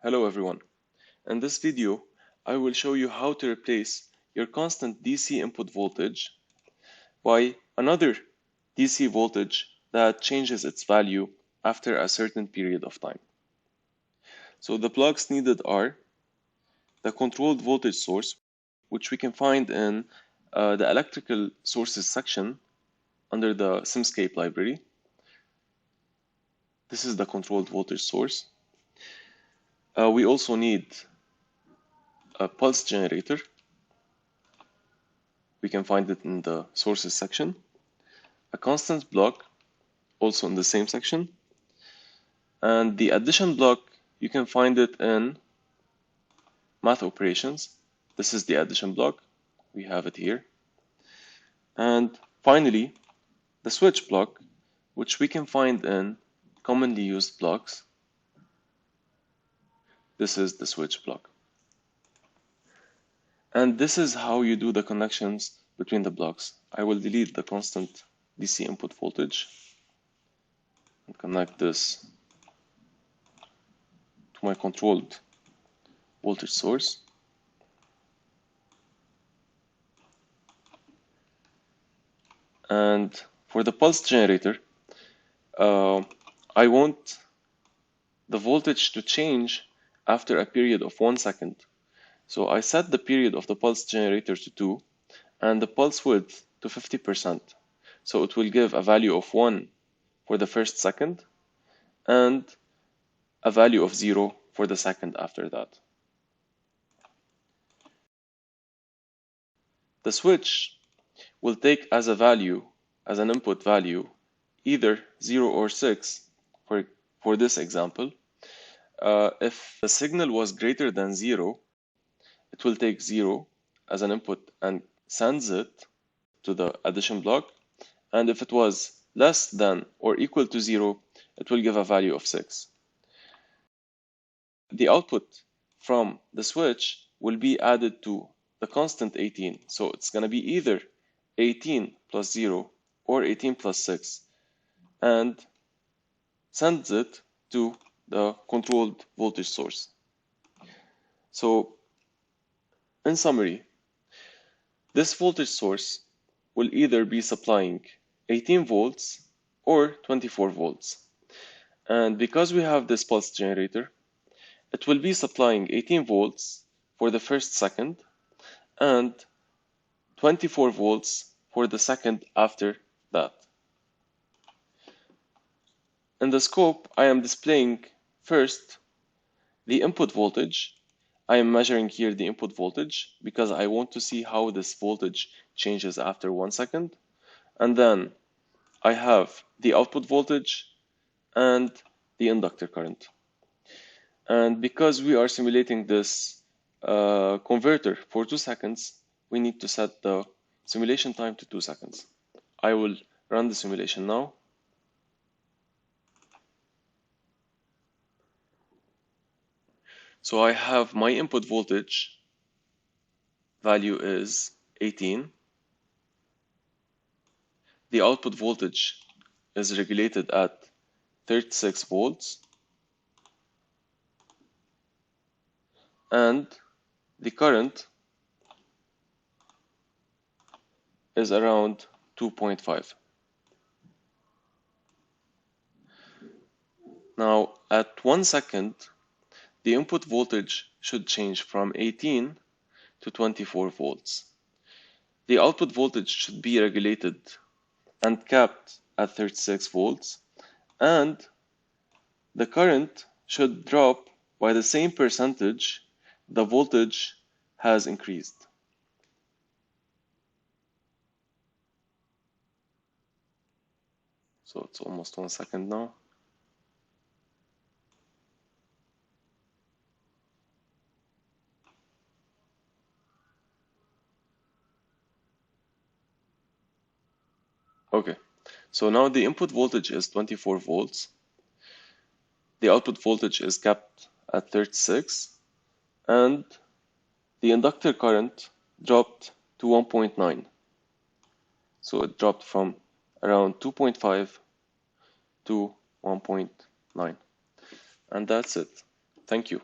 Hello everyone. In this video, I will show you how to replace your constant DC input voltage by another DC voltage that changes its value after a certain period of time. So the plugs needed are the controlled voltage source, which we can find in the electrical sources section under the Simscape library. This is the controlled voltage source. We also need a pulse generator. We can find it in the sources section. A constant block, also in the same section. And the addition block, you can find it in math operations. This is the addition block. We have it here. And finally, the switch block, which we can find in commonly used blocks. This is the switch block. And this is how you do the connections between the blocks. I will delete the constant DC input voltage and connect this to my controlled voltage source. And for the pulse generator, I want the voltage to change after a period of 1 second. So I set the period of the pulse generator to 2 and the pulse width to 50%. So it will give a value of 1 for the first second and a value of 0 for the second after that. The switch will take as a value, as an input value, either 0 or 6 for this example. If the signal was greater than 0, it will take 0 as an input and sends it to the addition block. And if it was less than or equal to 0, it will give a value of 6. The output from the switch will be added to the constant 18. So it's going to be either 18 plus 0 or 18 plus 6 and sends it to the controlled voltage source. So in summary, this voltage source will either be supplying 18 volts or 24 volts. And because we have this pulse generator, it will be supplying 18 volts for the first second and 24 volts for the second after that. In the scope, I am displaying first the input voltage. I am measuring here the input voltage because I want to see how this voltage changes after 1 second. And then I have the output voltage and the inductor current. And because we are simulating this converter for 2 seconds, we need to set the simulation time to 2 seconds. I will run the simulation now. So I have my input voltage value is 18. The output voltage is regulated at 36 volts. And the current is around 2.5. Now, at 1 second, the input voltage should change from 18 to 24 volts. The output voltage should be regulated and capped at 36 volts, and the current should drop by the same percentage the voltage has increased. So it's almost 1 second now. Okay, so now the input voltage is 24 volts. The output voltage is capped at 36, and the inductor current dropped to 1.9. So it dropped from around 2.5 to 1.9. And that's it. Thank you.